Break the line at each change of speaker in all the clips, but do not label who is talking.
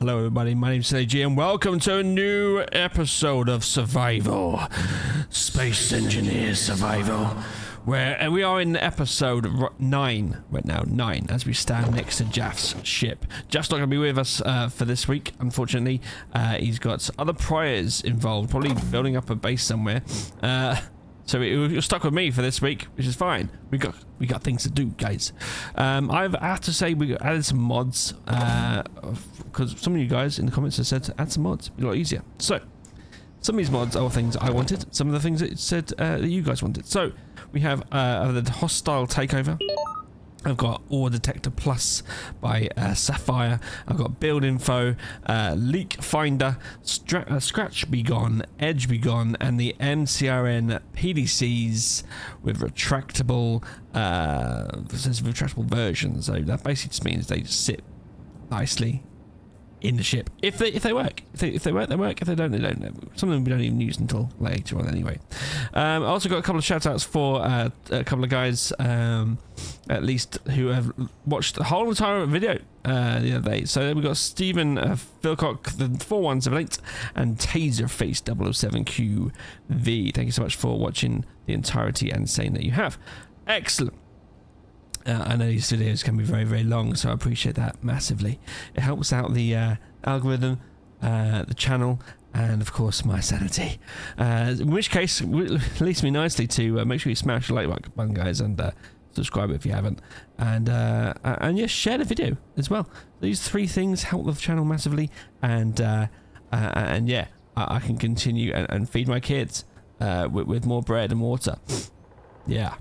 Hello everybody, my name's CG and welcome to a new episode of Survival. Space Engineers Survival. Where we are in episode 9 right now, 9, as we stand next to Jaff's ship. Jaff's not going to be with us for this week, unfortunately. He's got other priors involved, probably building up a base somewhere. So you're stuck with me for this week, which is fine. We got things to do, guys. I have to say we added some mods because some of you guys in the comments have said to add some mods. It'd be a lot easier. So some of these mods are things I wanted. Some of the things that it said that you guys wanted. So we have the hostile takeover. I've got Ore Detector Plus by Sapphire. I've got Build Info, Leak Finder, Scratch Be Gone, Edge Be Gone, and the MCRN PDCs with retractable, says retractable versions. So that basically just means they just sit nicely in the ship. If they work. If they work, they work. If they don't, they don't. Some of them we don't even use until later on anyway. I also got a couple of shout outs for a couple of guys at least who have watched the whole entire video the other day. So we got Stephen Philcock, the 4178, and Taserface 007QV. Thank you so much for watching the entirety and saying that you have. Excellent. I know these videos can be very, very long, so I appreciate that massively. It helps out the algorithm, the channel, and of course my sanity. In which case, it leads me nicely to make sure you smash the like button, guys, and subscribe if you haven't, and yes, share the video as well. These 3 things help the channel massively, and yeah, I can continue and feed my kids with more bread and water. Yeah.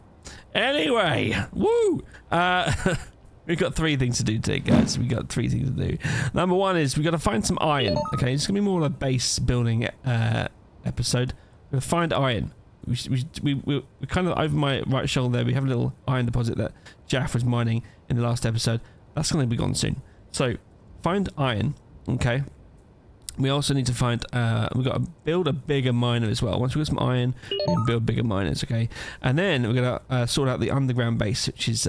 Anyway, woo! We've got 3 things to do today, guys. We've got 3 things to do. Number 1 is we've got to find some iron. Okay, it's going to be more of a base building episode. We're going to find iron. We're kind of over my right shoulder there. We have a little iron deposit that Jaff was mining in the last episode. That's going to be gone soon. So, find iron, okay? We also need to find, we've got to build a bigger miner as well. Once we've got some iron, we can build bigger miners, okay? And then we're going to sort out the underground base, which is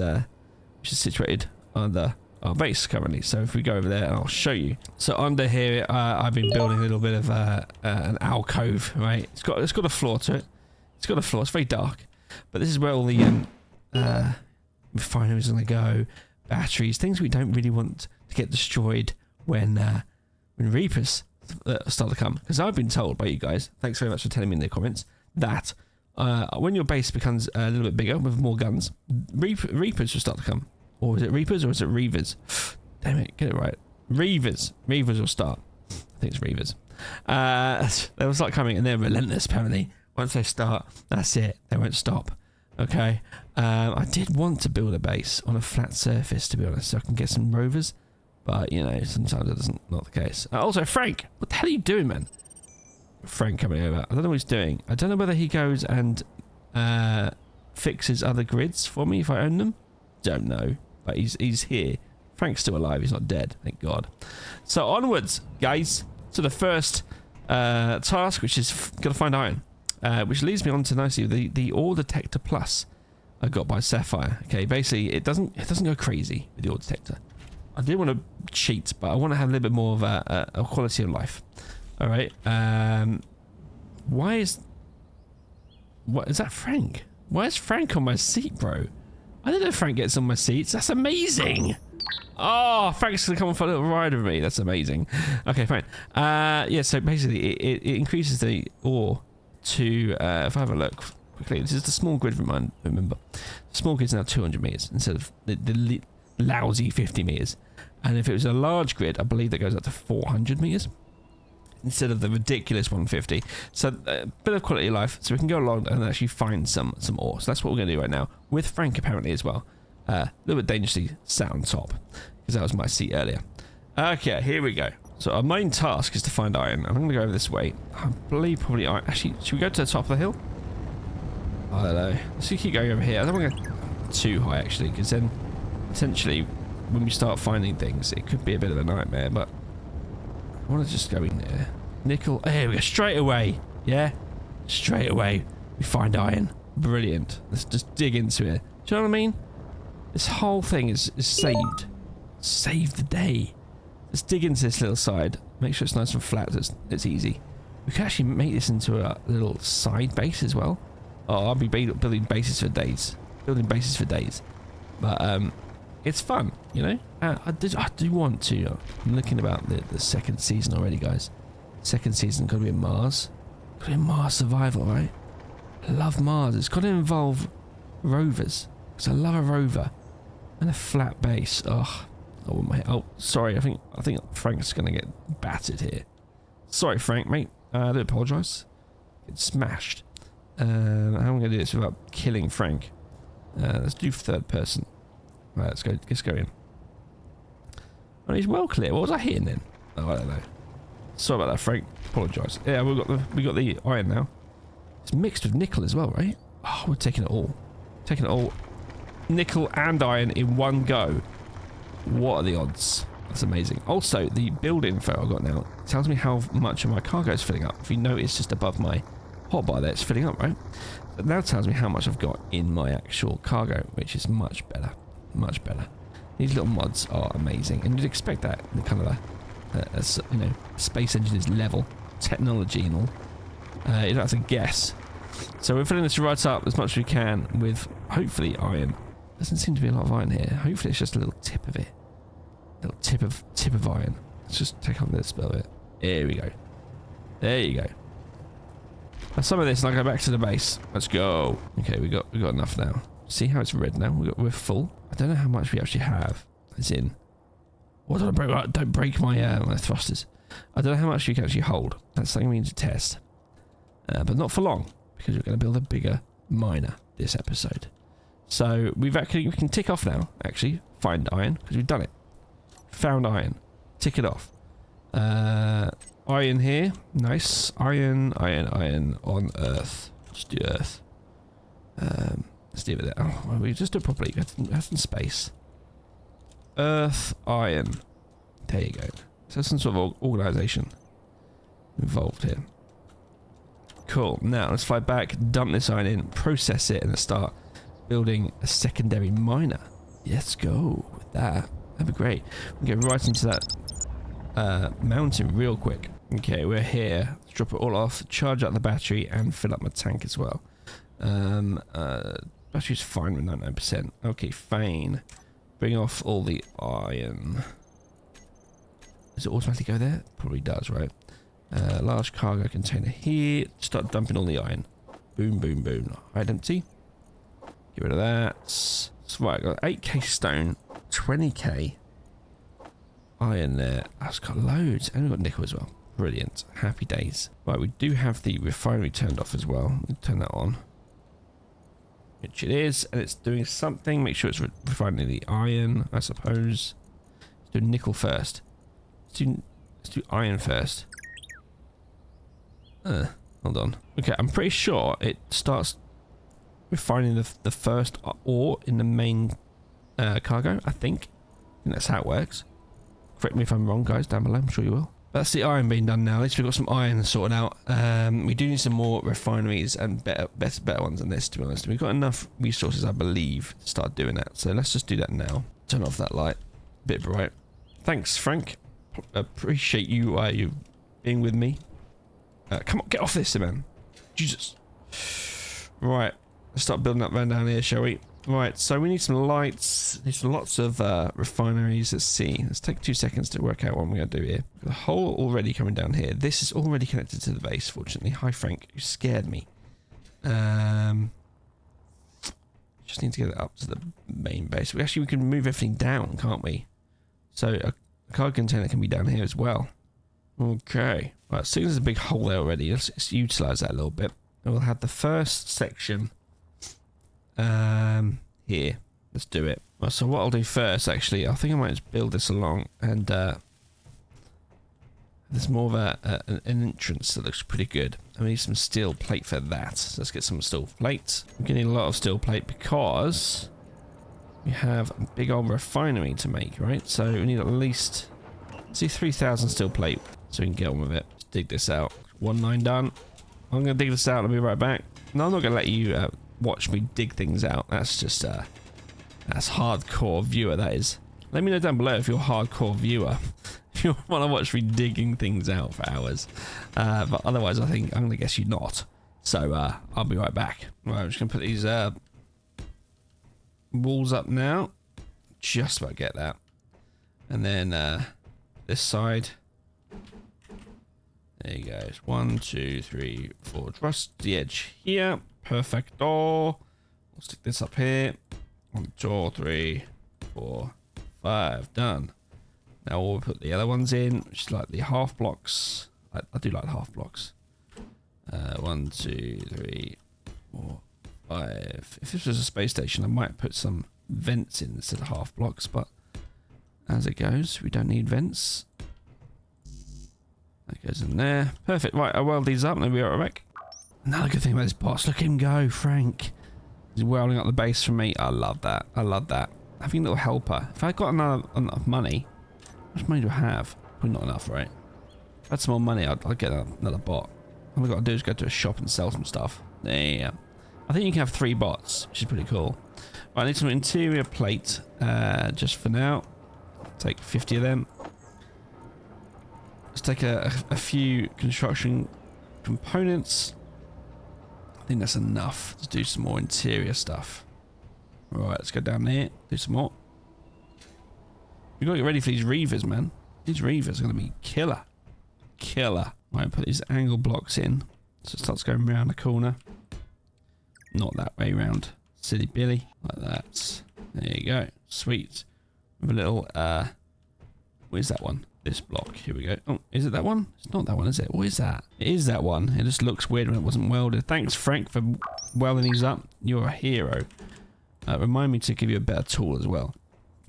situated under our base currently. So if we go over there, and I'll show you. So under here, I've been building a little bit of an alcove, right? It's got a floor to it. It's got a floor. It's very dark. But this is where all the refineries are going to go, batteries, things we don't really want to get destroyed when Reapers start to come, because I've been told by you guys, thanks very much for telling me in the comments, that when your base becomes a little bit bigger with more guns, Reapers will start to come. Or is it Reapers or is it Reavers? Damn it, get it right. Reavers will start. I think it's Reavers. They will start coming, and they're relentless apparently. Once they start, that's it, they won't stop. Okay, I did want to build a base on a flat surface, to be honest, so I can get some rovers. But, you know, sometimes that isn't not the case. Also, Frank, what the hell are you doing, man? Frank coming over. I don't know what he's doing. I don't know whether he goes and fixes other grids for me if I own them. Don't know. But he's here. Frank's still alive. He's not dead. Thank God. So, onwards, guys, to the first task, which is got to find iron. Which leads me on to nicely the Ore Detector Plus I got by Sapphire. Okay, basically, it doesn't go crazy with the Ore Detector. I do want to cheat, but I want to have a little bit more of a quality of life. All right. What is that, Frank? Why is Frank on my seat, bro? I didn't know Frank gets on my seats. That's amazing. Oh, Frank's gonna come on for a little ride with me. That's amazing. Okay, fine. Yeah. So basically, it increases the ore to. If I have a look quickly, this is the small grid. Remember, the small grid's now 200 meters instead of the lousy 50 meters, and if it was a large grid, I believe that goes up to 400 meters instead of the ridiculous 150. So a bit of quality of life, so we can go along and actually find some ore. So that's what we're going to do right now with Frank apparently as well. A little bit dangerously sat on top because that was my seat earlier. Okay, here we go. So our main task is to find iron. I'm going to go over this way. I believe probably iron. Actually, should we go to the top of the hill? I don't know. Let's keep going over here. I don't want to go too high actually, because then potentially when we start finding things it could be a bit of a nightmare, but I want to just go in there. Nickel. Here we go. Straight away. Yeah? Straight away. We find iron. Brilliant. Let's just dig into it. Do you know what I mean? This whole thing is saved. Save the day. Let's dig into this little side. Make sure it's nice and flat. So it's easy. We can actually make this into a little side base as well. Oh, I'll be building bases for days. But it's fun, you know. I do want to. I'm looking about the second season already, guys. Second season got to be in Mars. Got to be Mars survival, right? I love Mars. It's got to involve rovers, because I love a rover and a flat base. Oh, sorry. I think Frank's gonna get battered here. Sorry, Frank, mate. I do apologise. It's smashed. How am I gonna do this without killing Frank? Let's do third person. Right, let's go in. Oh, he's well clear. What was I hitting then? Oh, I don't know. Sorry about that, Frank. Apologise. Yeah, we got the iron now. It's mixed with nickel as well, right? Oh, we're taking it all. Taking it all. Nickel and iron in one go. What are the odds? That's amazing. Also, the build info I got now tells me how much of my cargo is filling up. If you notice just above my hotbar there, it's filling up, right? But now tells me how much I've got in my actual cargo, which is much better. Much better. These little mods are amazing, and you'd expect that in kind of you know, Space Engineers level technology and all. You don't have to guess. So we're filling this right up as much as we can with hopefully iron. Doesn't seem to be a lot of iron here. Hopefully it's just a little tip of it. A little tip of iron. Let's just take on this bit. There we go. There you go. Now some of this, and I'll go back to the base. Let's go. Okay, we got enough now. See how it's red now? We're full. I don't know how much we actually have. It's in. What did I break? Don't break my my thrusters. I don't know how much you can actually hold. That's something we need to test. But not for long, because we're going to build a bigger miner this episode. So we can tick off now, actually, find iron, because we've done it. Found iron. Tick it off. Iron here. Nice. Iron on Earth. Just do Earth. Let's leave it there. Oh, well, we just do it properly. That's in space. Earth, iron. There you go. So some sort of organisation involved here. Cool. Now let's fly back, dump this iron in, process it, and start building a secondary miner. Let's go with that. That'd be great. We can get right into that mountain real quick. Okay, we're here. Let's drop it all off, charge up the battery, and fill up my tank as well. Battery's fine with 99%. Okay, fine. Bring off all the iron. Does it automatically go there? Probably does, right? Large cargo container here. Start dumping all the iron. Boom, boom, boom. Right, empty. Get rid of that. So, right, I got 8k stone, 20k iron there. That's got loads. And we've got nickel as well. Brilliant. Happy days. Right, we do have the refinery turned off as well. We'll turn that on. Which it is, and it's doing something. Make sure it's refining the iron, I suppose. Let's do nickel first. Let's do iron first. Hold on. Okay, I'm pretty sure it starts refining the first ore in the main cargo, I think. That's how it works. Correct me if I'm wrong, guys, down below. I'm sure you will. That's the iron being done now. At least we've got some iron sorted out. We do need some more refineries and better ones than this, to be honest. We've got enough resources, I believe, to start doing that. So let's just do that now. Turn off that light. Bit bright. Thanks, Frank. Appreciate you being with me. Come on, get off this, man. Jesus. Right. Let's start building up down here, shall we? Right, so we need some lights. Need some lots of refineries. Let's see. Let's take 2 seconds to work out what we're going to do here. The hole already coming down here. This is already connected to the base, fortunately. Hi, Frank. You scared me. Just need to get it up to the main base. We can move everything down, can't we? So a cargo container can be down here as well. Okay. Right, so there's a big hole there already. Let's utilise that a little bit. And we'll have the first section here. Let's do it. Well, so what I'll do first, actually, I think I might just build this along, and there's more of an entrance that looks pretty good. I need some steel plate for that. So let's get some steel plate. We're getting a lot of steel plate because we have a big old refinery to make, right? So we need at least, let's see, 3,000 steel plate so we can get on with it. Let's dig this out. 1 line done. I'm going to dig this out. I'll be right back. No, I'm not going to let you watch me dig things out. That's just that's hardcore viewer, that is. Let me know down below if you're a hardcore viewer, if you want to watch me digging things out for hours. But otherwise, I think I'm going to guess you're not. So I'll be right back. Right, I'm just going to put these walls up now. Just about get that. And then this side. There you go. 1, 2, 3, 4. Trust the edge here. Perfecto. We'll stick this up here. 1, 2, 3, 4, 5. Done. Now we'll put the other ones in, which is like the half blocks. I do like half blocks. 1, 2, 3, 4, 5. If this was a space station, I might put some vents in instead of half blocks, but as it goes, we don't need vents. That goes in there. Perfect. Right, I weld these up and then we'll be right back. Another good thing about this boss, look at him go, Frank. He's welding up the base for me. I love that. I love that. Having a little helper. If I got enough money, how much money do I have? Probably not enough, right? If I had some more money, I'd get another bot. All I've got to do is go to a shop and sell some stuff. There. I think you can have 3 bots, which is pretty cool. Right, I need some interior plate just for now. Take 50 of them. Let's take a few construction components. I think that's enough to do some more interior stuff. Right, let's go down there, do some more. We've got to get ready for these Reavers, man. These Reavers are going to be killer. Killer. Right, put these angle blocks in. So it starts going around the corner. Not that way round. Silly Billy. Like that. There you go. Sweet. With a little, where's that one? This block. Here we go. Oh, is it that one? It's not that one, is it? What is that? It is that one. It just looks weird when it wasn't welded. Thanks, Frank, for welding these up. You're a hero. Remind me to give you a better tool as well.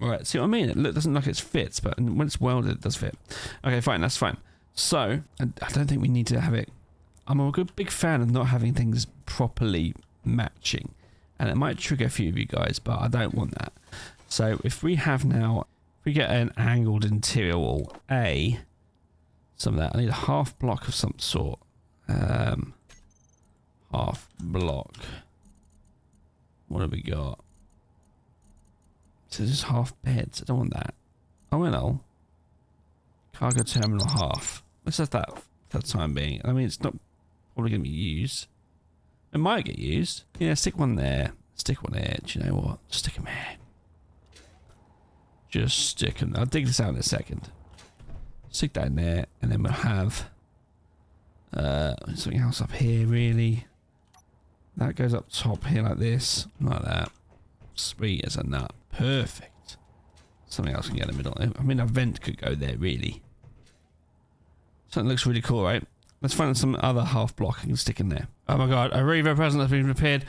Alright, see what I mean? It doesn't look like it fits, but when it's welded, it does fit. Okay, fine, that's fine. So, I don't think we need to have it... I'm a good big fan of not having things properly matching. And it might trigger a few of you guys, but I don't want that. So, if we have now... If we get an angled interior wall, some of that. I need a half block of some sort. Half block. What have we got? So this is half beds. I don't want that. Oh well. Cargo terminal half. Let's have that for the time being. I mean, it's not probably going to be used. It might get used. Yeah, stick one there. Stick one there. Do you know what? Stick them here. Just stick them. I'll dig this out in a second. Stick that in there, and then we'll have something else up here, really. That goes up top here like this. Like that. Sweet as a nut. Perfect. Something else can get in the middle. I mean, a vent could go there, really. Something looks really cool, right? Let's find some other half block I can stick in there. Oh my god, a Reaver present has been prepared.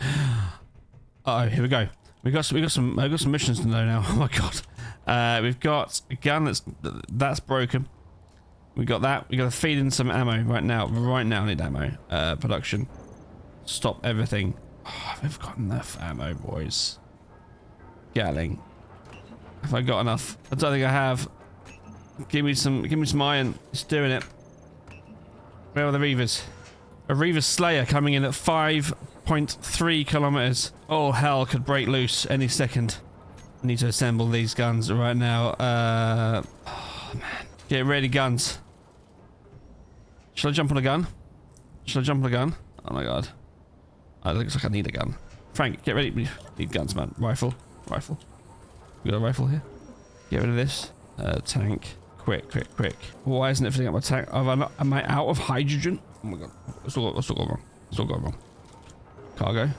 Uh oh, here we go. I've got some missions to know now. Oh my god. We've got a gun that's broken. We got that. We got to feed in some ammo right now. Right now, I need ammo. Production. Stop everything. Oh, we've got enough ammo, boys. Gatling. Have I got enough? I don't think I have. Give me some iron. It's doing it. Where are the Reavers? A Reaver Slayer coming in at 5.3 kilometers. All hell could break loose any second. I need to assemble these guns right now. Oh man. Get ready, guns. Should I jump on a gun? Should I jump on a gun? Oh my god. It looks like I need a gun. Frank, get ready. We need guns, man. Rifle. Rifle. We got a rifle here. Get rid of this. Tank. Quick. Why isn't it filling up my tank? Am I out of hydrogen? Oh my god. It's all gone wrong. It's all gone wrong. Cargo.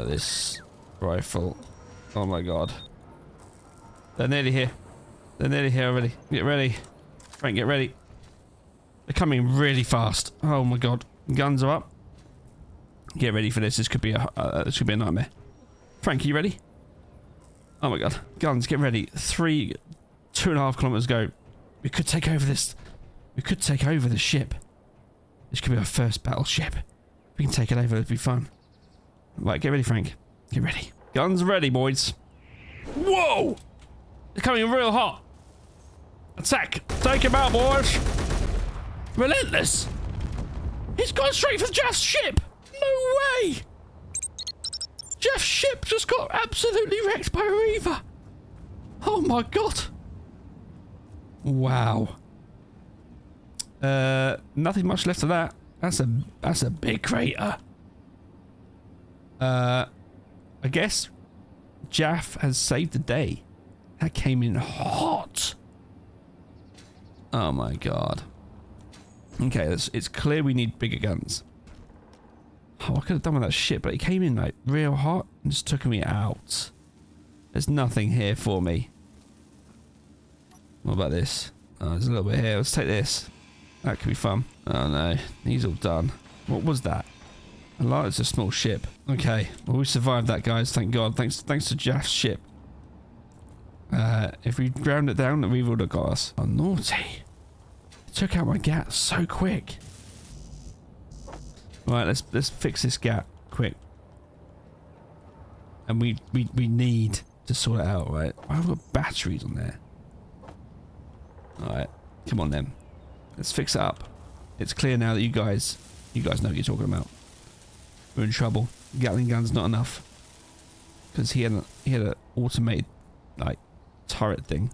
This rifle. Oh my god. They're nearly here. They're nearly here already. Get ready. Frank, get ready. They're coming really fast. Oh my god. Guns are up. Get ready for this. This could be a nightmare. Frank, are you ready? Oh my god. Guns, get ready. 2.5 kilometers go. We could take over this. We could take over the ship. This could be our first battleship. If we can take it over, it'd be fun. Right, get ready, Frank. Get ready. Guns ready, boys. Whoa! They're coming real hot. Attack! Take him out, boys! Relentless! He's gone straight for Jeff's ship! No way! Jeff's ship just got absolutely wrecked by a Reaver! Oh my god! Wow. Nothing much left of that. That's a big crater. I guess Jaff has saved the day. That came in hot. Oh my god. Okay, it's clear we need bigger guns. Oh, I could have done with that shit, but it came in like real hot and just took me out. There's nothing here for me. What about this? Oh, there's a little bit here. Let's take this. That could be fun. Oh no, he's all done. What was that? It's a small ship. Okay, well we survived that, guys. Thank God. Thanks to Jaff's ship. If we ground it down, the Reaver would have got us. Oh, naughty! It took out my gat so quick. Right, let's fix this gap quick. And we need to sort it out, right? I've got batteries on there. Alright, come on then. Let's fix it up. It's clear now that you guys know what you're talking about. We're in trouble. Gatling gun's not enough. Because he had an automated like turret thing.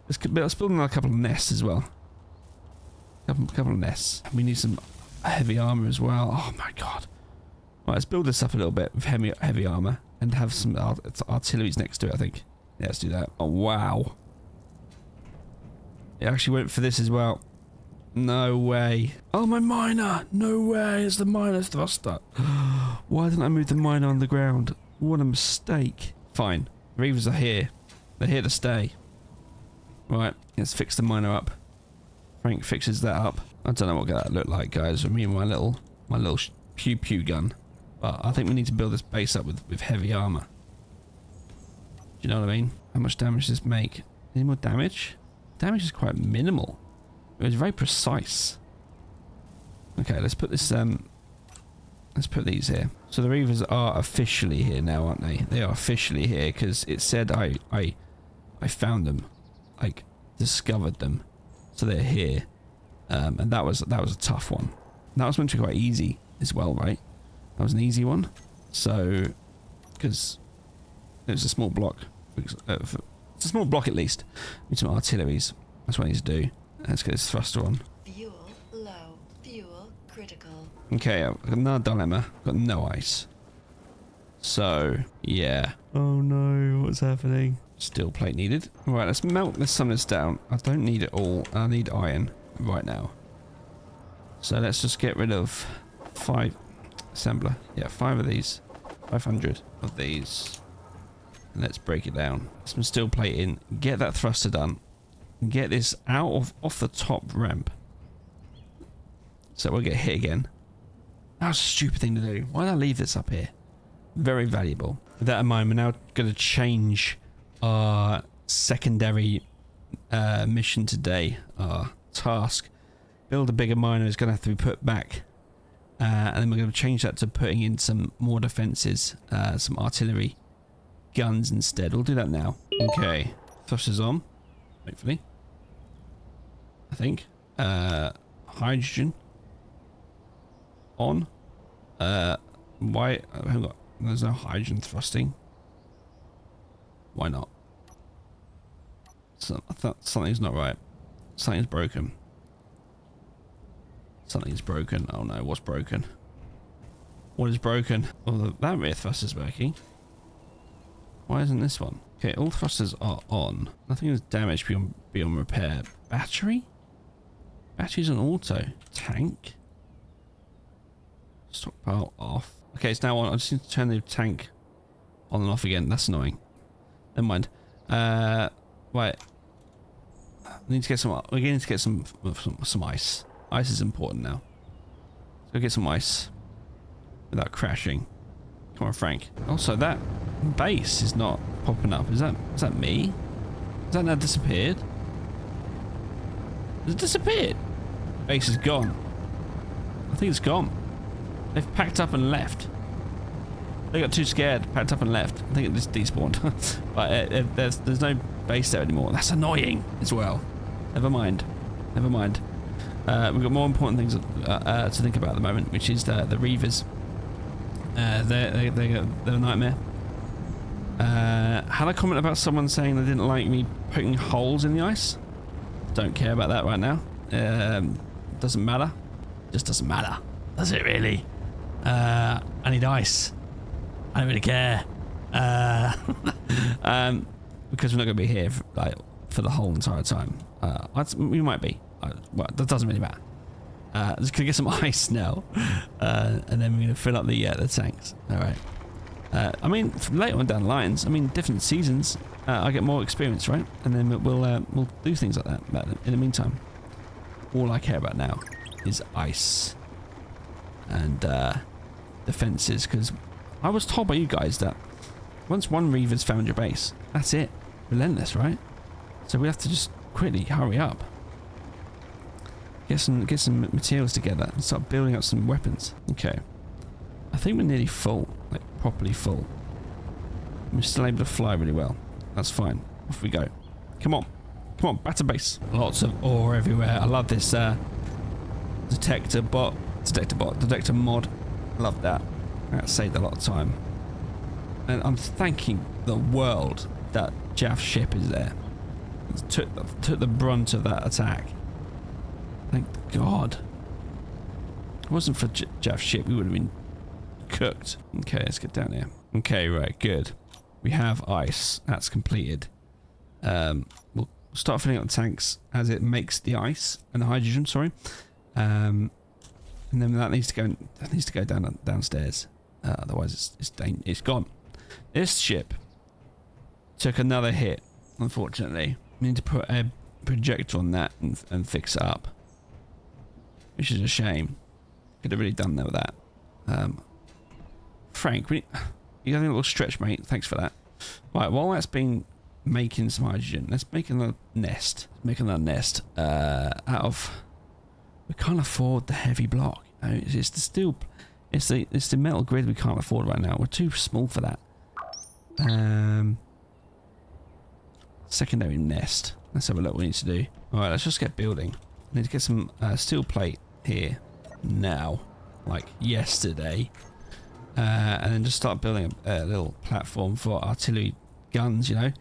Let's build another couple of nests as well. Couple of nests. We need some heavy armor as well. Oh my god. Right, let's build this up a little bit with heavy armor and have some artilleries next to it, I think. Yeah, let's do that. Oh wow. It actually went for this as well. No way. Oh, my miner. No way. It's the miner's thruster. Why didn't I move the miner on the ground? What a mistake. Fine. Reavers are here. They're here to stay. Right. Let's fix the miner up. Frank fixes that up. I don't know what that looked like, guys. I mean, my little pew pew gun. But I think we need to build this base up with heavy armor. Do you know what I mean? How much damage does this make? Any more damage? Damage is quite minimal. It was very precise. Okay, let's put this. Let's put these here. So the Reavers are officially here now, aren't they? They are officially here because it said I found them, like discovered them. So they're here, and that was a tough one. That was meant to be quite easy as well, right? That was an easy one. So, because it was a small block. It's a small block at least. Need some artilleries. That's what I need to do. Let's get this thruster on.
Fuel low. Fuel critical.
Okay, I've got another dilemma. I've got no ice. So, yeah. Oh no, what's happening? Steel plate needed. Right, let's melt some of this down. I don't need it all. I need iron right now. So let's just get rid of 5 assembler. Yeah, 5 of these. 500 of these. And let's break it down. Some steel plate in. Get that thruster done. Get this out of off the top ramp. So we'll get hit again. That was a stupid thing to do. Why did I leave this up here? Very valuable. With that in mind, we're now going to change our secondary mission today. Our task. Build a bigger miner is going to have to be put back. And then we're going to change that to putting in some more defenses. Some artillery guns instead. We'll do that now. Okay. Thrusters on. Hopefully. I think. Hydrogen. On. Why? Hang on. There's no hydrogen thrusting. Why not? So, I thought something's not right. Something's broken. Something's broken. Oh no, what's broken? What is broken? Well, that rear thruster's working. Why isn't this one? Okay, all thrusters are on. Nothing is damaged beyond repair. Battery? Battery's on auto. Tank? Stockpile off. Okay, it's now on. I just need to turn the tank on and off again. That's annoying. Never mind. Right. We need to get some. We need to get some ice. Ice is important now. Let's go get some ice without crashing. Come on, Frank. Also, that base is not popping up. Is that me? Has that now disappeared? Has it disappeared? Base is gone. I think it's gone. They've packed up and left. They got too scared, packed up and left. I think it just despawned. But there's no base there anymore. That's annoying as well. Never mind. Never mind. We've got more important things to think about at the moment, which is the Reavers. They're a nightmare. Had a comment about someone saying they didn't like me poking holes in the ice. Don't care about that right now. Doesn't matter. Just doesn't matter. Does it really? I need ice. I don't really care. Because we're not going to be here for the whole entire time. We might be. Well, that doesn't really matter. Just gonna get some ice now, and then we're gonna fill up the tanks. All right. I mean, later on down the lines, I mean, different seasons, I get more experience, right? And then we'll do things like that. But in the meantime, all I care about now is ice and defenses, because I was told by you guys that once one Reaver's found your base, that's it. Relentless, right? So we have to just quickly hurry up. Get some materials together and start building up some weapons. Okay. I think we're nearly full. Like, properly full. We're still able to fly really well. That's fine. Off we go. Come on. Come on, back to base. Lots of ore everywhere. I love this detector mod. Love that. That saved a lot of time. And I'm thanking the world that Jaff's ship is there. It took the brunt of that attack. Thank God. If it wasn't for Jaff's ship, we would have been cooked. Okay, let's get down here. Okay, right, good. We have ice. That's completed. We'll start filling up the tanks as it makes the ice and the hydrogen. Sorry, and then that needs to go. That needs to go downstairs. Otherwise, it's gone. This ship took another hit. Unfortunately, we need to put a projector on that and fix it up, which is a shame. Could have really done that with that. Frank, you got a little stretch, mate. Thanks for that. Right, while that's been making some hydrogen, let's make another nest. Make another nest out of. We can't afford the heavy block. It's the steel. It's the metal grid we can't afford right now. We're too small for that. Secondary nest. Let's have a look what we need to do. Alright, let's just get building. I need to get some steel plate here now, like yesterday. And then just start building a little platform for artillery guns, you know.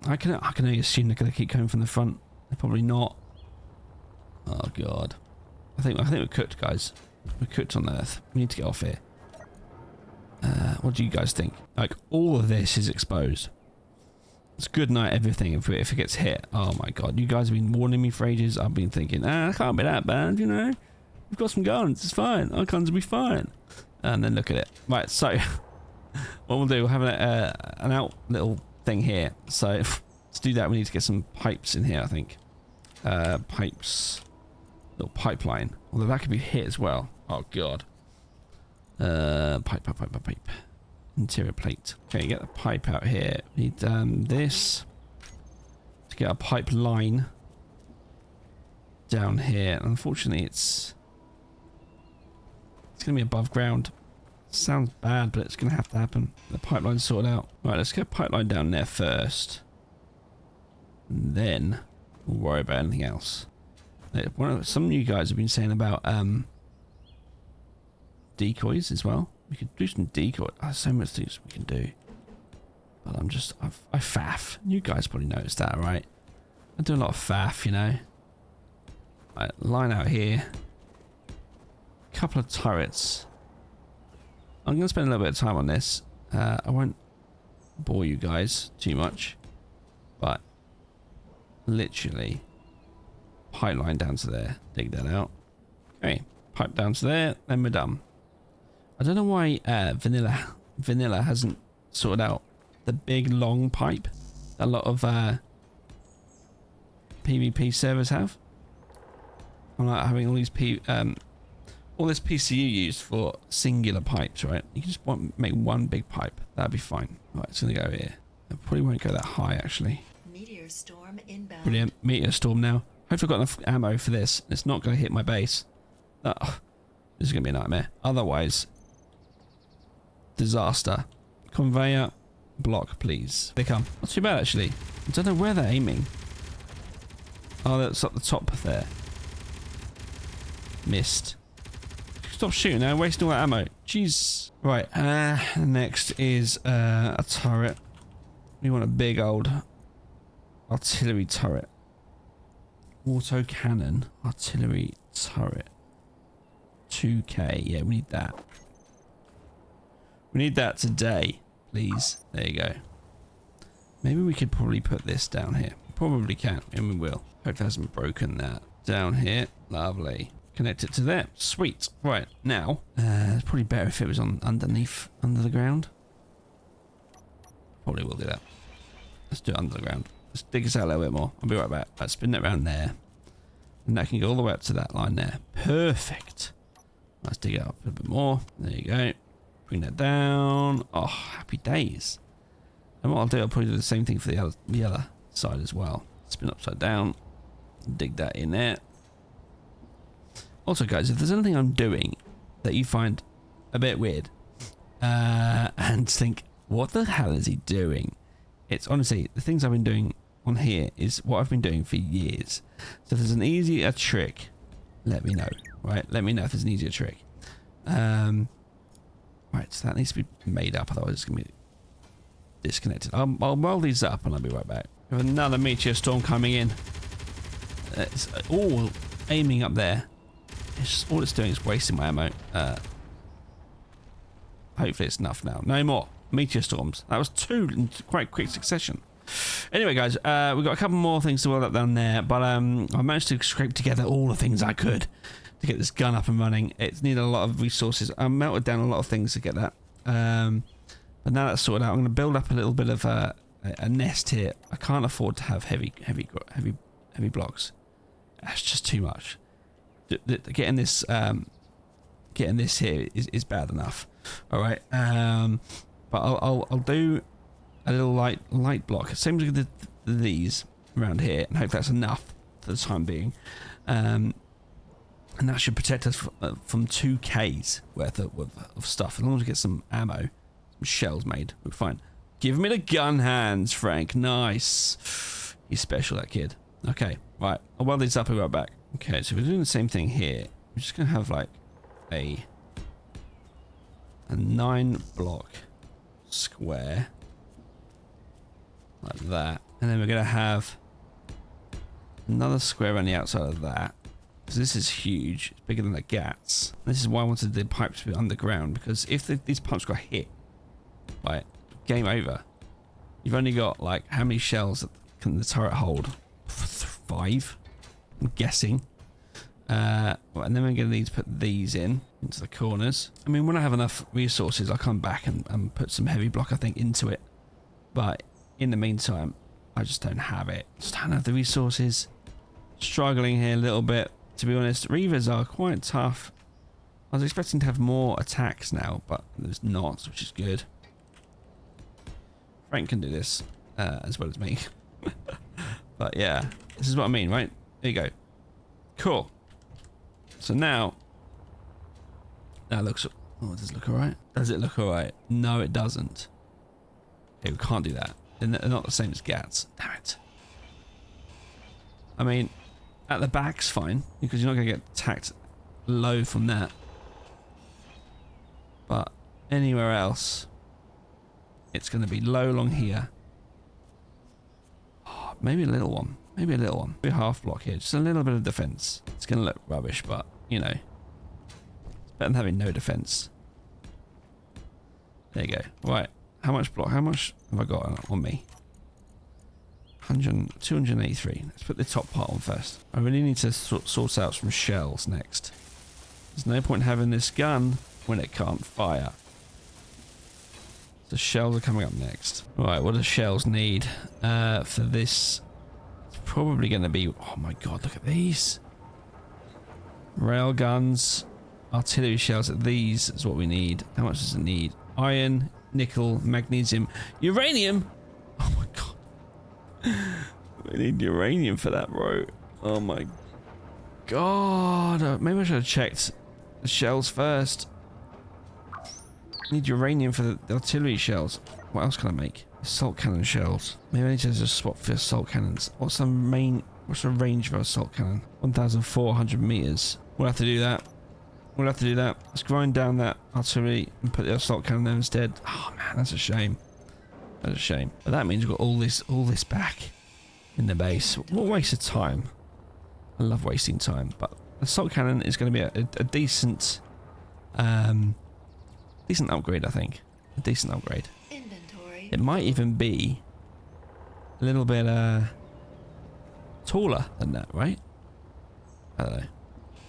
I can only assume they're going to keep coming from the front. They're probably not. Oh God. I think we're cooked, guys. We're cooked on Earth. We need to get off here. What do you guys think? Like, all of this is exposed. It's good night everything if it gets hit. Oh my God. You guys have been warning me for ages. I've been thinking, it can't be that bad, you know. We've got some guns. It's fine. Our guns will be fine. And then look at it. Right, so what we'll do, we'll have an out little thing here. So to do that, we need to get some pipes in here, I think. Pipes. Little pipeline. Although that could be hit as well. Oh God. Pipe. Interior plate. Okay, get the pipe out here. We need this to get a pipeline down here. Unfortunately, it's going to be above ground. Sounds bad, but it's going to have to happen. The pipeline's sorted out. Right, let's get a pipeline down there first. And then we'll worry about anything else. Some of you guys have been saying about decoys as well. We could do some decoy. There's so much things we can do. But I faff. You guys probably noticed that, right? I do a lot of faff, you know. Right, line out here. Couple of turrets. I'm going to spend a little bit of time on this. I won't bore you guys too much. But literally pipeline down to there. Dig that out. Okay, pipe down to there. Then we're done. I don't know why vanilla hasn't sorted out the big long pipe that a lot of PvP servers have. I'm like having all these all this PCU used for singular pipes, right? You can just make one big pipe. That'd be fine. Right, it's gonna go here. It probably won't go that high actually.
Meteor storm inbound.
Brilliant. Meteor storm now. Hopefully I've got enough ammo for this. It's not gonna hit my base. This is gonna be a nightmare. Otherwise, disaster. Conveyor block, please. They come. Not too bad actually. I don't know where they're aiming. Oh, that's up the top there. Missed. Stop shooting now, wasting all that ammo. Jeez. Right, next is a turret. We want a big old artillery turret. Auto cannon, artillery turret. 2k. Yeah, we need that. We need that today, please. There you go. Maybe we could probably put this down here. Probably can, and we will. Hope it hasn't broken that. Down here. Lovely. Connect it to there. Sweet. Right, now, it's probably better if it was on underneath, under the ground. Probably will do that. Let's do it under the ground. Let's dig us out a little bit more. I'll be right back. Let's spin it around there. And that can go all the way up to that line there. Perfect. Let's dig it up a bit more. There you go. Bring that down. Oh, happy days. And what I'll do, I'll probably do the same thing for the other side as well. Spin upside down. Dig that in there. Also, guys, if there's anything I'm doing that you find a bit weird and think, what the hell is he doing? It's honestly, the things I've been doing on here is what I've been doing for years. So if there's an easier trick, let me know, right? Let me know if there's an easier trick. Right, so that needs to be made up, otherwise it's going to be disconnected. I'll weld these up and I'll be right back. We have another meteor storm coming in. It's all aiming up there. All it's doing is wasting my ammo. Hopefully it's enough now. No more meteor storms. That was 2 in quite quick succession. Anyway, guys, we've got a couple more things to weld up down there, but I managed to scrape together all the things I could to get this gun up and running. It's needed a lot of resources. I melted down a lot of things to get that. But now that's sorted out, I'm going to build up a little bit of a nest here. I can't afford to have heavy blocks. That's just too much. Getting this here is bad enough. All right. But I'll do a little light block. Same as with these around here, and hope that's enough for the time being. And that should protect us from 2K's worth of stuff. As long as we get some ammo, some shells made, we're fine. Give me the gun hands, Frank. Nice. He's special, that kid. Okay, right. I'll weld these up and be right back. Okay, so we're doing the same thing here. We're just going to have like a 9-block square. Like that. And then we're going to have another square on the outside of that. Because this is huge. It's bigger than the GATs. This is why I wanted the pipes to be underground. Because if these pipes got hit, right, game over. You've only got like, how many shells can the turret hold? 5? I'm guessing. And then we're going to need to put these into the corners. I mean, when I have enough resources, I'll come back and put some heavy block, I think, into it. But in the meantime, I just don't have it. Just don't have the resources. Struggling here a little bit, to be honest. Reavers are quite tough. I was expecting to have more attacks now, but there's not, which is good. Frank can do this as well as me. But yeah, this is what I mean, right? There you go. Cool. So now, that looks... Oh, does it look alright? Does it look alright? No, it doesn't. Okay, we can't do that. They're not the same as GATs. Damn it. I mean, at the back's fine, because you're not going to get attacked low from that. But anywhere else, it's going to be low along here. Oh, maybe a little one. Maybe a little one. Maybe a half block here. Just a little bit of defense. It's going to look rubbish, but, you know. It's better than having no defense. There you go. Right. How much block? How much have I got on me? 283. Let's put the top part on first. I really need to sort out some shells next. There's no point having this gun when it can't fire. The shells are coming up next. Right, what do shells need for this? It's probably going to be... Oh my god, look at these. Rail guns, artillery shells. These is what we need. How much does it need? Iron, nickel, magnesium, uranium. Oh my god. We need uranium for that, bro. Oh my god. Maybe I should have checked the shells first. Need uranium for the artillery shells. What else can I make? Assault cannon shells. Maybe I need to just swap for assault cannons. What's the range of assault cannon? 1,400 meters. We'll have to do that. We'll have to do that. Let's grind down that artillery and put the assault cannon there instead. Oh man, that's a shame. That's a shame. But that means we've got all this back in the base. What a waste of time. I love wasting time, but the assault cannon is going to be a decent, decent upgrade, I think. A decent upgrade.
Inventory.
It might even be a little bit taller than that, right? I don't know.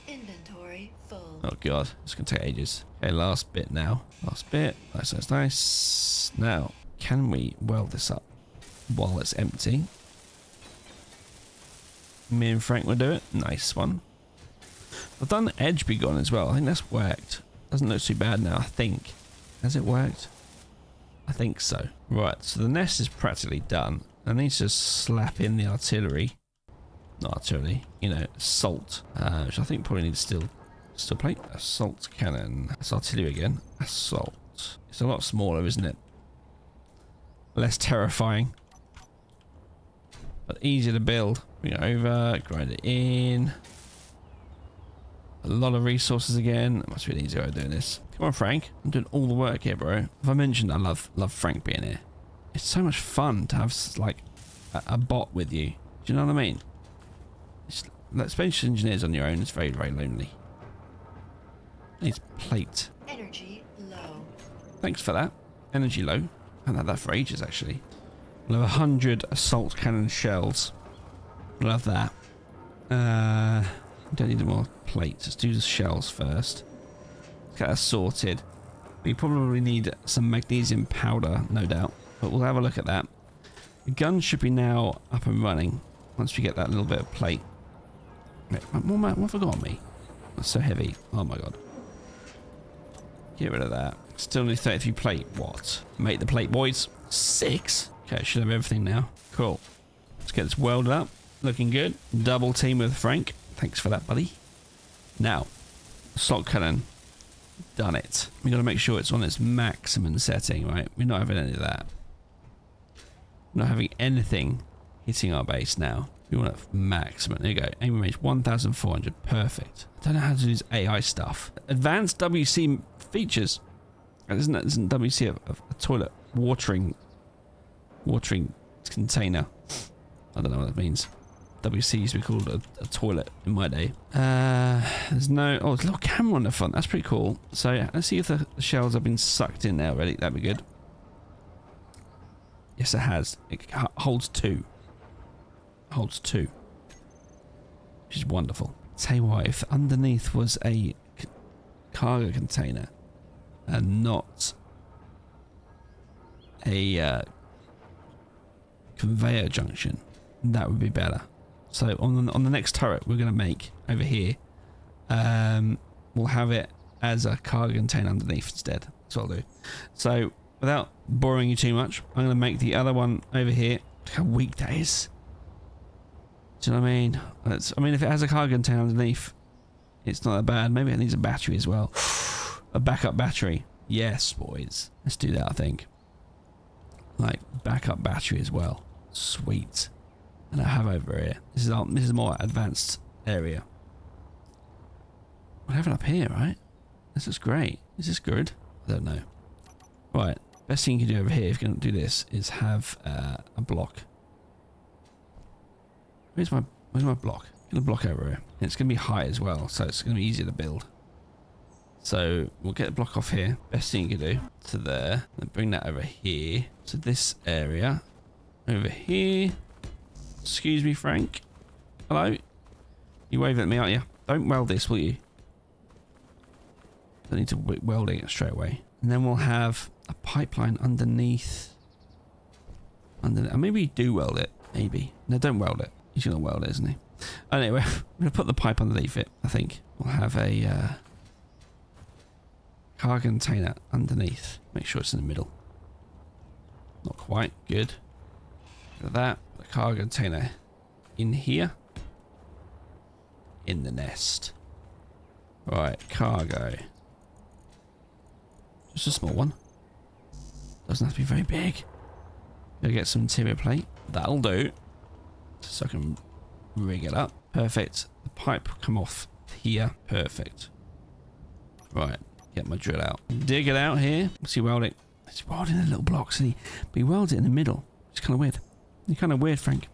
Inventory full.
Oh god, it's going to take ages. Okay, last bit now. Last bit. Nice, nice, nice. Now, can we weld this up while it's empty? Me and Frank will do it. Nice one. I've done edge be gone as well. I think that's worked. Doesn't look too bad now, I think. Has it worked? I think so. Right, so the nest is practically done. I need to slap in the artillery. Not artillery, you know, assault. Which I think probably needs steel plate. Assault cannon. That's artillery again. Assault. It's a lot smaller, isn't it? Less terrifying. But easier to build. Bring it over, grind it in. A lot of resources again. It must be an easier way of doing this. Come on, Frank. I'm doing all the work here, bro. Have I mentioned I love Frank being here? It's so much fun to have like a bot with you. Do you know what I mean? It's, like, Space Engineers on your own is very, very lonely. Needs plate.
Energy low.
Thanks for that. Energy low. I haven't had that for ages, actually. We'll have 100 assault cannon shells. Love that. Don't need any more plates. Let's do the shells first. Let's get that sorted. We probably need some magnesium powder, no doubt. But we'll have a look at that. The gun should be now up and running once we get that little bit of plate. Wait, what have I got on me? That's so heavy. Oh my god. Get rid of that. Still need 33 plate. What? Make the plate, boys. 6. Okay, should have everything now. Cool. Let's get this welded up. Looking good. Double team with Frank. Thanks for that, buddy. Now, assault cannon. Done it. We got to make sure it's on its maximum setting, right? We're not having any of that. We're not having anything hitting our base now. We want it maximum. There you go. Aim range 1,400. Perfect. I don't know how to do this AI stuff. Advanced WC features. Isn't WC a toilet watering container? I don't know what that means. WC used to be called a toilet in my day. There's no... Oh, there's a little camera on the front. That's pretty cool. So yeah, let's see if the shells have been sucked in there already. That'd be good. Yes, it has. It holds 2. Holds 2. Which is wonderful. Tell you what, if underneath was a cargo container and not a conveyor junction, that would be better. So on the next turret we're going to make over here, we'll have it as a cargo container underneath instead. That's what I'll do. So without boring you too much, I'm going to make the other one over here. Look how weak that is. Do you know what I mean? I mean, if it has a cargo container underneath, it's not that bad. Maybe it needs a battery as well. A backup battery. Yes, boys. Let's do that, I think. Like, backup battery as well. Sweet. And I have over here. This is a more advanced area. We have it up here, right? This is great. Is this good? I don't know. Right. Best thing you can do over here if you're going to do this is have a block. Where's my block? Get a block over here. And it's going to be high as well, so it's going to be easier to build. So we'll get the block off here. Best thing you can do to there. And bring that over here to this area. Over here. Excuse me, Frank. Hello? You waving at me, aren't you? Don't weld this, will you? I need to weld it straight away. And then we'll have a pipeline underneath. Maybe do weld it. Maybe. No, don't weld it. He's going to weld it, isn't he? Anyway, I'm going to put the pipe underneath it, I think. We'll have a cargo container underneath. Make sure it's in the middle. Not quite. Good. Look at that. The cargo container in here. In the nest. Right, cargo. Just a small one. Doesn't have to be very big. Gotta get some interior plate. That'll do. So I can rig it up. Perfect. The pipe come off here. Perfect. Right. Get my drill out. Dig it out here. What's he welding? He's welding a little block, see? But he welds it in the middle. It's kind of weird. You're kind of weird, Frank.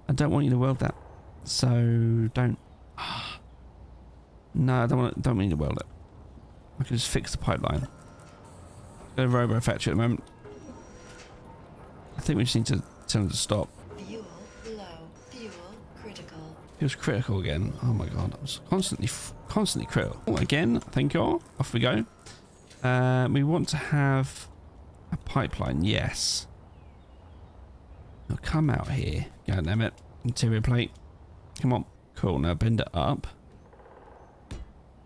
I don't want you to weld that. So don't. No, I don't need to weld it. I can just fix the pipeline. Got a robo factory at the moment. I think we just need to tell them to stop.
Fuel low. Fuel critical.
It was critical again. Oh my god, I was constantly critical. Oh, again, thank you. Off we go. We want to have a pipeline, yes. Now come out here. God damn it. Interior plate. Come on. Cool, now bend it up.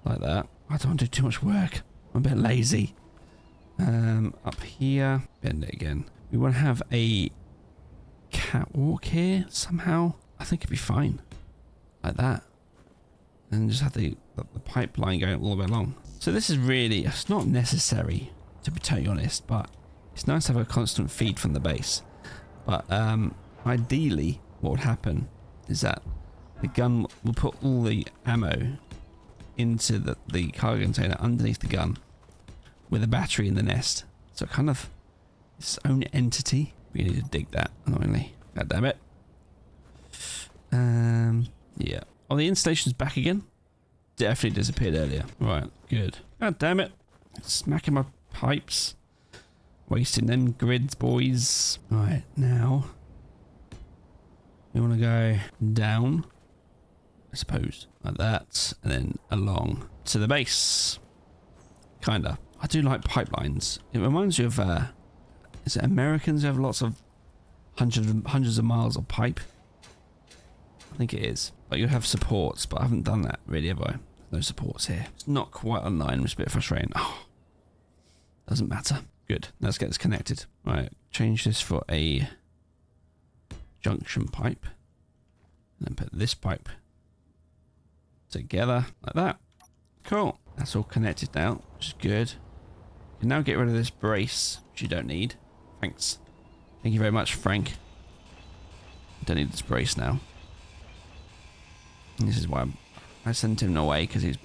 Like that. I don't want to do too much work. I'm a bit lazy. Up here. Bend it again. We want to have a catwalk here somehow. I think it'd be fine. Like that. And just have the pipeline going all the way along. So this is really, it's not necessary, to be totally honest, but it's nice to have a constant feed from the base. But ideally, what would happen is that the gun will put all the ammo into the cargo container underneath the gun with a battery in the nest. So kind of its own entity. We need to dig that, annoyingly. God damn it. Yeah. Oh, the installation's back again? Definitely disappeared earlier. Right, good. God damn it. Smacking my pipes. Wasting them grids, boys. Right, now we want to go down, I suppose, like that, and then along to the base. Kinda. I do like pipelines. It reminds you of, is it Americans who have lots of hundreds of miles of pipe? I think it is. But you have supports, but I haven't done that really, have I? No supports here. It's not quite online, which is a bit frustrating. Oh, doesn't matter. Good. Let's get this connected. Right, change this for a junction pipe. And then put this pipe together like that. Cool. That's all connected now, which is good. You can now get rid of this brace, which you don't need. Thanks. Thank you very much, Frank. Don't need this brace now. And this is why I sent him away, because he's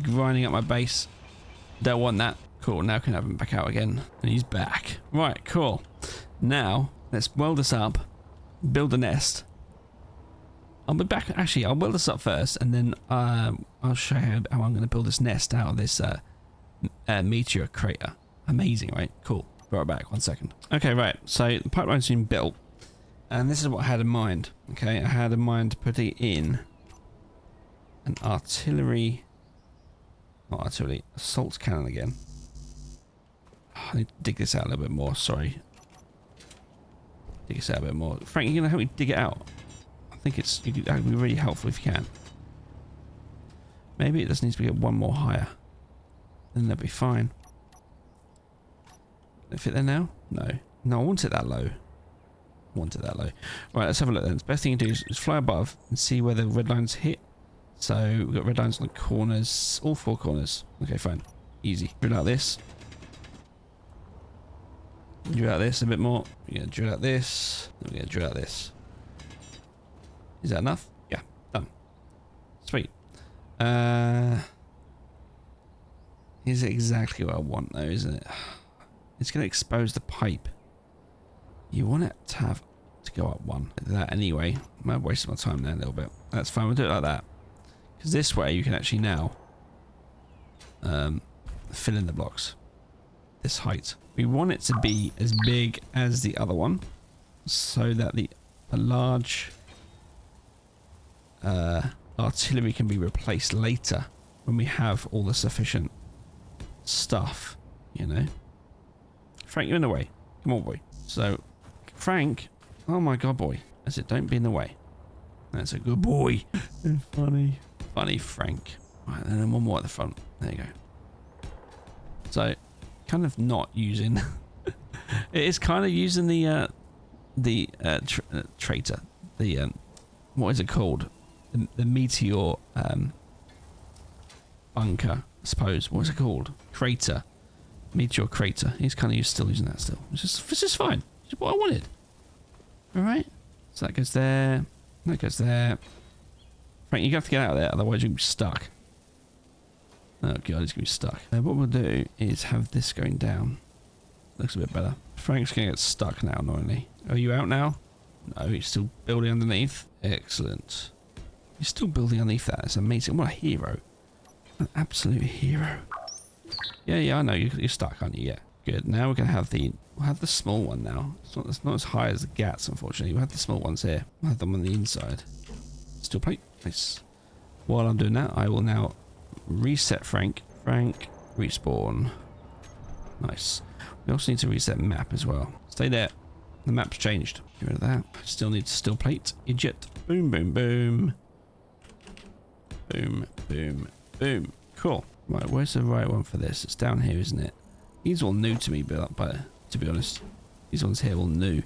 grinding up my base. Don't want that. Cool, now I can have him back out again. And he's back. Right, cool. Now, let's weld this up. Build a nest. I'll be back. Actually, I'll weld this up first, and then I'll show you how I'm going to build this nest out of this meteor crater. Amazing, right? Cool. Be right back. 1 second. Okay, right. So the pipeline's been built. And this is what I had in mind. Okay, I had in mind putting in an artillery... Not artillery. Assault cannon again. I need to dig this out a little bit more. Sorry. Dig this out a bit more. Frank, you going to help me dig it out? I think that would be really helpful if you can. Maybe it just needs to get one more higher. Then that'll be fine. Can it fit there now? No. No, I want it that low. I want it that low. Right, let's have a look then. The best thing to do is fly above and see where the red lines hit. So we've got red lines on the corners. All 4 corners. Okay, fine. Easy. Drill out this. Drill out this a bit more. We're going to drill out this. Then we're going to drill out this. Is that enough? Yeah, done. Sweet. Is it exactly what I want though, isn't it? It's going to expose the pipe. You want it to have to go up 1. That anyway. I might have wasted my time there a little bit. That's fine, we'll do it like that. Because this way you can actually now fill in the blocks. This height. We want it to be as big as the other one, so that the large artillery can be replaced later when we have all the sufficient stuff, you know. Frank, you're in the way. Come on, boy. So, Frank, oh my god, boy. I said, don't be in the way. That's a good boy. Funny. Funny, Frank. Right, and then one more at the front. There you go. So, kind of not using... it is kind of using the traitor. The, what is it called? The meteor bunker, I suppose. What is it called? Crater. Meteor crater. He's kind of still using that still. It's just fine. It's what I wanted. Alright. So that goes there. That goes there. Frank, you have to get out of there, otherwise you're going to be stuck. Oh god, he's going to be stuck. What we'll do is have this going down. Looks a bit better. Frank's going to get stuck now, annoyingly. Are you out now? No, he's still building underneath. Excellent. He's still building underneath that. It's amazing. What a hero. An absolute hero. Yeah, I know. You're stuck, aren't you? Yeah. Good. Now we're going to have we'll have the small one now. It's not as high as the GATs, unfortunately. We'll have the small ones here. We'll have them on the inside. Steel plate. Nice. While I'm doing that, I will now reset Frank. Frank, respawn. Nice. We also need to reset map as well. Stay there. The map's changed. Get rid of that. Still need steel plate. Idiot. Boom, boom, boom. Boom, boom, boom. Cool. Right, where's the right one for this? It's down here, isn't it? These are all new to me, but to be honest, these ones here are all new.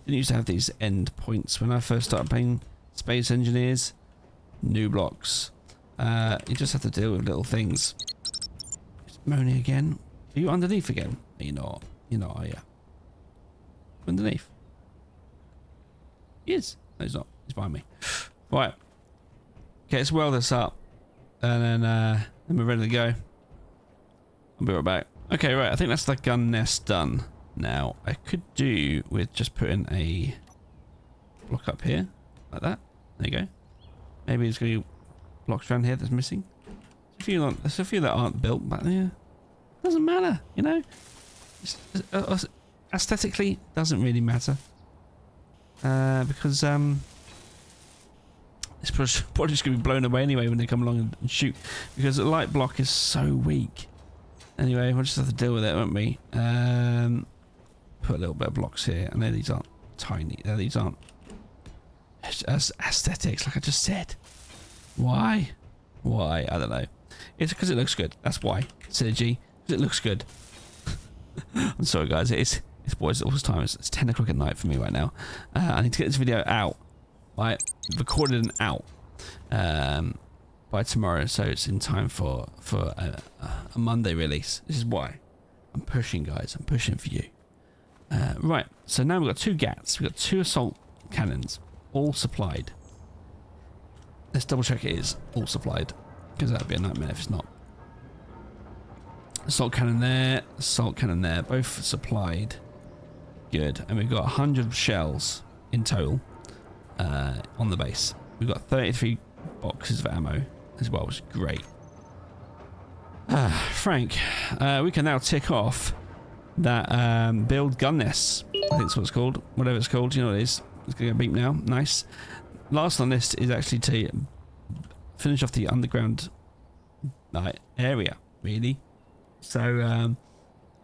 Didn't used to have these end points when I first started playing Space Engineers. New blocks. You just have to deal with little things. It's moaning again. Are you underneath again? You're not. You're not, are you? Underneath. He is. No, he's not. He's behind me. Right. Okay, let's weld this up. And then we're ready to go. I'll be right back. Okay, right. I think that's the gun nest done. Now, I could do with just putting a block up here. Like that. There you go. Maybe there's going to be blocks around here that's missing. There's a few that aren't built, but yeah. Doesn't matter, you know? Aesthetically, doesn't really matter. Because it's probably just going to be blown away anyway when they come along and shoot. Because the light block is so weak. Anyway, we'll just have to deal with it, won't we? Put a little bit of blocks here. I know these aren't tiny. These aren't as aesthetics, like I just said. Why? Why? I don't know. It's because it looks good. That's why. Synergy. Because it looks good. I'm sorry, guys. It's boys. All this time. It's 10 o'clock at night for me right now. I need to get this video out. Right, recorded and out by tomorrow, so it's in time for a Monday release. This is why I'm pushing, guys. I'm pushing for you. Right, so now we've got 2 GATs. We've got 2 assault cannons, all supplied. Let's double check it is all supplied, because that'd be a nightmare if it's not. Assault cannon there, both supplied. Good, and we've got 100 shells in total on the base. We've got 33 boxes of ammo as well, which is great. Frank, we can now tick off that build gun nests. I think that's what it's called. Whatever it's called, you know what it is. It's going to beep now. Nice. Last on this is actually to finish off the underground area, really. So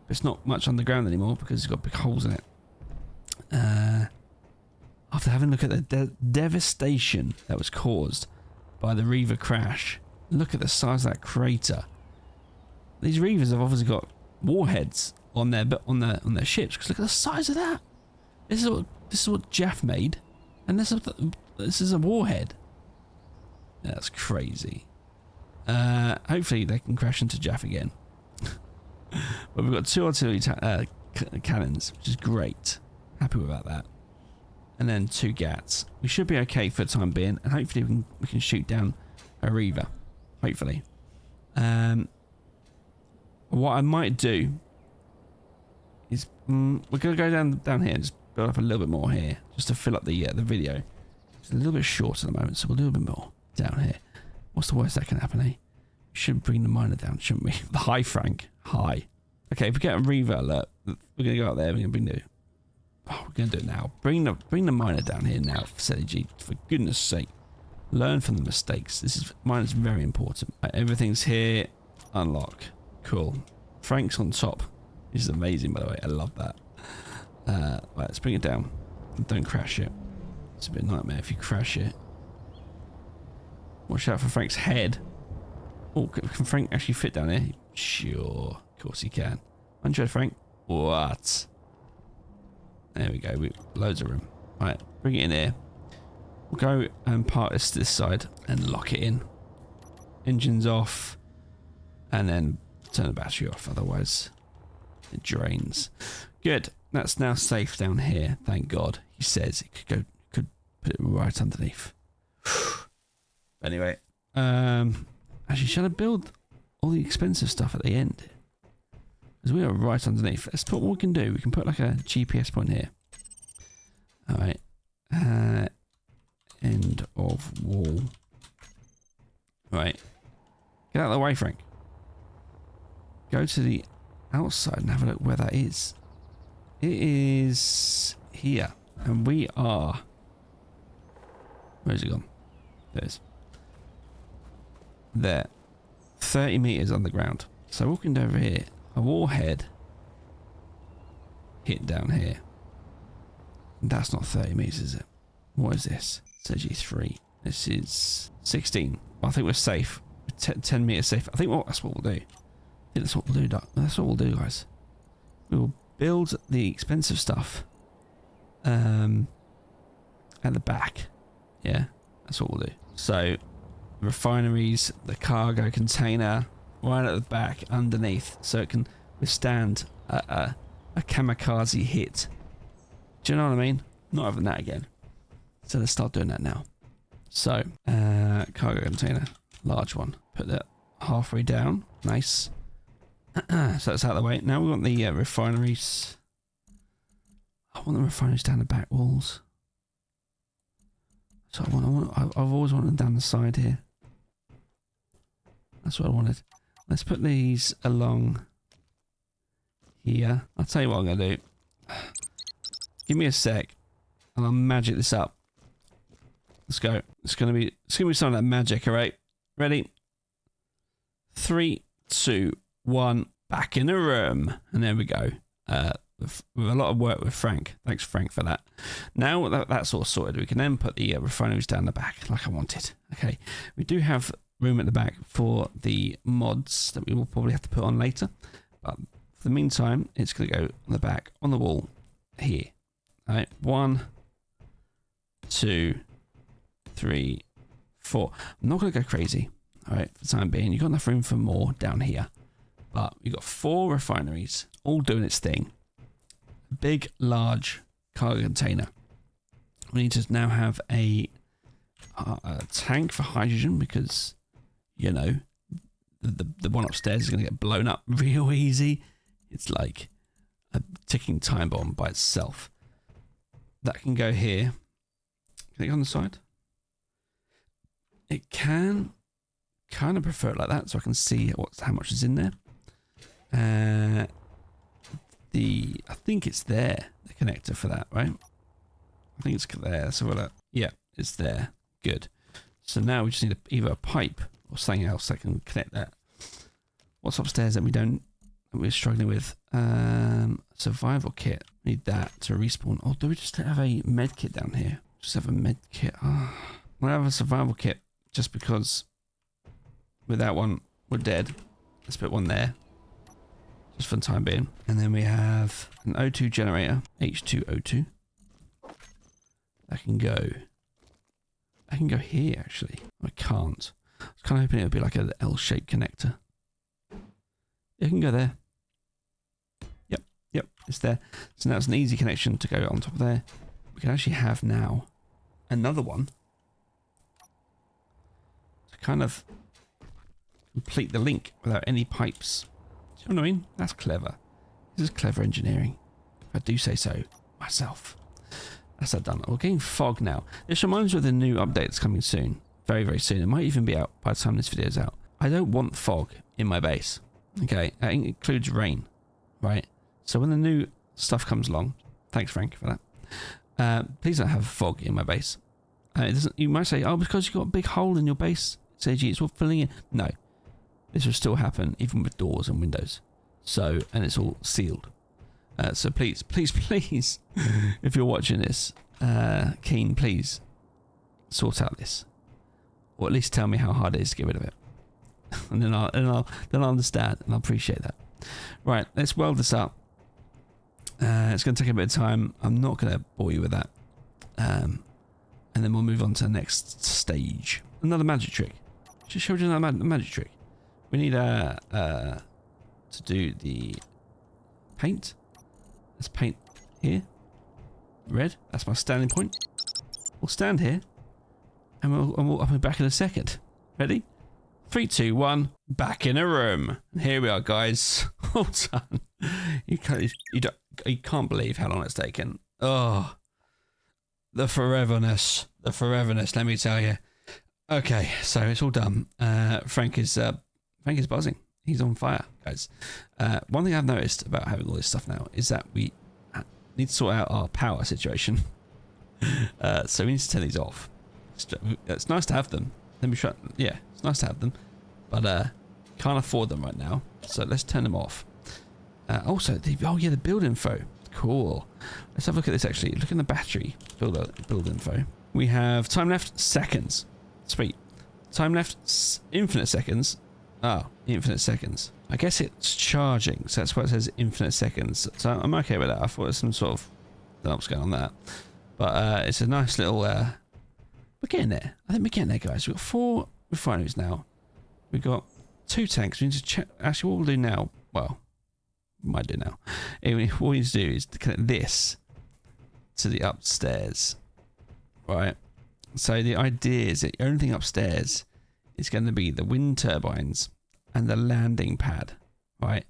it's not much underground anymore because it's got big holes in it. After having a look at the devastation that was caused by the Reaver crash, look at the size of that crater. These Reavers have obviously got warheads on their ships. Because look at the size of that. This is what Jeff made, and this is a warhead. Yeah, that's crazy. Hopefully they can crash into Jeff again. But we've got 2 artillery cannons, which is great. Happy about that. And then 2 GATs. We should be okay for the time being, and hopefully we can shoot down a Reaver. Hopefully. What I might do is we're gonna go down here and just build up a little bit more here, just to fill up the video. It's a little bit short at the moment, so we'll do a bit more down here. What's the worst that can happen, eh? We should bring the miner down, shouldn't we? Hi, Frank. Hi. Okay, if we get a Reaver alert, we're gonna go out there. We're gonna bring the. Oh, we're gonna do it now. Bring the miner down here now, Synergy. For goodness' sake, learn from the mistakes. Miner's very important. Right, everything's here. Unlock. Cool. Frank's on top. This is amazing, by the way. I love that. Right, let's bring it down. Don't crash it. It's a bit of a nightmare if you crash it. Watch out for Frank's head. Oh, can Frank actually fit down here? Sure. Of course he can. Unsure, Frank. What? There we go. Loads of room. Right, bring it in here. We'll go and part this side and lock it in. Engines off. And then turn the battery off. Otherwise, it drains. Good. That's now safe down here. Thank God. He says it could put it right underneath. Anyway. Actually, shall I build all the expensive stuff at the end? Because we are right underneath. Let's put what we can do. We can put like a GPS point here. Alright. End of wall. Right. Get out of the away, Frank. Go to the outside and have a look where that is. It is here. And we are... Where's it gone? There's... There. 30 meters underground. So walking over here, a warhead hit down here. That's not 30 meters, is it? What is this? It's G3. This is 16. I think we're safe. 10 meters safe. I think that's what we'll do. I think that's what we'll do. That's what we'll do, guys. We will build the expensive stuff at the back. Yeah, that's what we'll do. So, refineries, the cargo container, right at the back, underneath, so it can withstand a kamikaze hit. Do you know what I mean? Not having that again. So let's start doing that now. So, cargo container, large one. Put that halfway down. Nice. So that's out of the way. Now we want the refineries. I want the refineries down the back walls. So I've always wanted them down the side here. That's what I wanted. Let's put these along here. I'll tell you what I'm going to do. Give me a sec, and I'll magic this up. Let's go. It's gonna be some of that magic, alright? Ready? 3, 2, 1, back in the room. And there we go. With a lot of work with Frank. Thanks, Frank, for that. Now that's all sorted, we can then put the refineries down the back like I wanted. Okay. We do have room at the back for the mods that we will probably have to put on later. But for the meantime, it's going to go on the back, on the wall, here. Alright, 1, 2, 3, 4. I'm not going to go crazy. Alright, for the time being, you've got enough room for more down here. But you've got 4 refineries, all doing its thing. A big, large cargo container. We need to now have a tank for hydrogen because, you know, the one upstairs is going to get blown up real easy. It's like a ticking time bomb by itself. That can go here. Can it go on the side? It can. Kind of prefer it like that so I can see how much is in there. I think it's there, the connector for that, right? I think it's there. So yeah, it's there. Good. So now we just need either a pipe or something else that can connect that. What's upstairs that we're struggling with? Survival kit. Need that to respawn. Or do we just have a med kit down here? Just have a med kit. Oh. We'll have a survival kit just because without one we're dead. Let's put one there. Just for the time being. And then we have an O2 generator. H2O2. That can go. I can go here actually. I can't. I was kind of hoping it would be like an L-shaped connector. It can go there. Yep, it's there. So now it's an easy connection to go on top of there. We can actually have now another one to kind of complete the link without any pipes. Do you know what I mean? That's clever. This is clever engineering, if I do say so myself. That's that done. We're getting fog now. This reminds me of the new update that's coming soon. Very, very soon. It might even be out by the time this video is out. I don't want fog in my base. Okay, that includes rain, right? So when the new stuff comes along, thanks Frank for that. Please don't have fog in my base. It doesn't. You might say, oh, because you've got a big hole in your base. Say, gee, it's all filling in. No, this will still happen even with doors and windows. So, and it's all sealed. So please, if you're watching this, Keen, please sort out this, or at least tell me how hard it is to get rid of it, and then I'll understand and I'll appreciate that. Right, let's weld this up. It's going to take a bit of time. I'm not going to bore you with that, and then we'll move on to the next stage. Another magic trick. Just showed you another magic trick. We need to do the paint. Let's paint here. Red. That's my standing point. We'll stand here. And we'll be back in a second. Ready? 3, 2, 1. Back in a room. And here we are, guys. All done. You can't believe how long it's taken. Oh. The foreverness. The foreverness, let me tell you. Okay, so it's all done. Frank is Frank is buzzing. He's on fire, guys. One thing I've noticed about having all this stuff now is that we need to sort out our power situation. So we need to turn these off. It's nice to have them. Let me try. Yeah, it's nice to have them, but can't afford them right now. So let's turn them off. Also, the build info. Cool. Let's have a look at this actually. Look in the battery. Build info. We have time left seconds. Sweet. Time left infinite seconds. Oh, infinite seconds. I guess it's charging, so that's why it says infinite seconds. So I'm okay with that. I thought it was some sort of, I don't know what's going on there. But it's a nice little, we're getting there. I think we're getting there, guys. We've got 4 refineries now. We've got 2 tanks. We need to check, actually what we'll do now, well, we might do now. Anyway, what we need to do is to connect this to the upstairs, right? So the idea is that the only thing upstairs is going to be the wind turbines and the landing pad, right?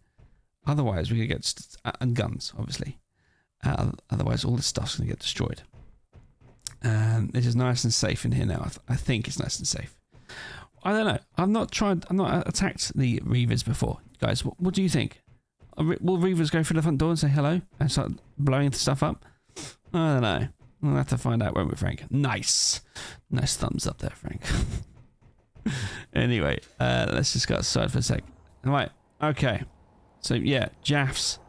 Otherwise, we could get and guns, obviously. Otherwise, all this stuff's going to get destroyed. This is nice and safe in here now. I think it's nice and safe. I don't know. I've not attacked the Reavers before, guys. What do you think? Will Reavers go through the front door and say hello and start blowing stuff up? I don't know. We'll have to find out, won't we, Frank? Nice thumbs up there, Frank. Anyway, let's just go outside for a sec. Right, okay. So yeah, Jaff's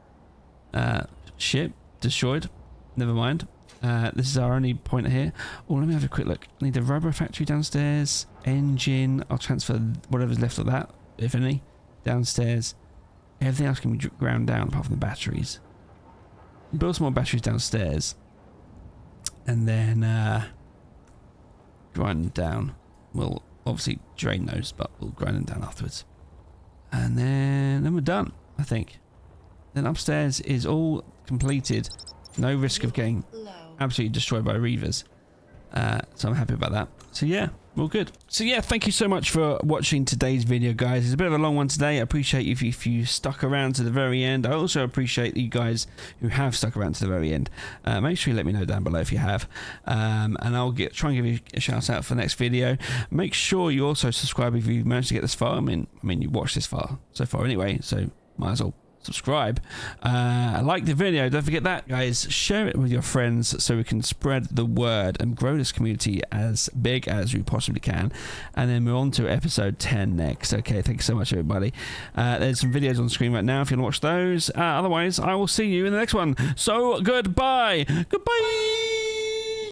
ship destroyed. Never mind. This is our only point here. Oh, let me have a quick look. I need a rubber factory downstairs. Engine. I'll transfer whatever's left of that, if any, downstairs. Everything else can be ground down apart from the batteries. Build some more batteries downstairs. And then grind them down. We'll obviously drain those, but we'll grind them down afterwards. And then we're done, I think. Then upstairs is all completed. No risk of getting absolutely destroyed by Reavers. So I'm happy about that. So yeah, all good. So yeah, thank you so much for watching today's video, guys. It's a bit of a long one today. I appreciate you if you stuck around to the very end. I also appreciate you guys who have stuck around to the very end. Make sure you let me know down below if you have. And I'll try and give you a shout out for the next video. Make sure you also subscribe if you've managed to get this far. I mean you watched this far so far anyway, so might as well subscribe. Like the video, don't forget that, guys. Share it with your friends so we can spread the word and grow this community as big as we possibly can. And then we're on to episode 10 next. Okay, thank you so much, everybody. There's some videos on screen right now if you want to watch those. Otherwise, I will see you in the next one. So goodbye.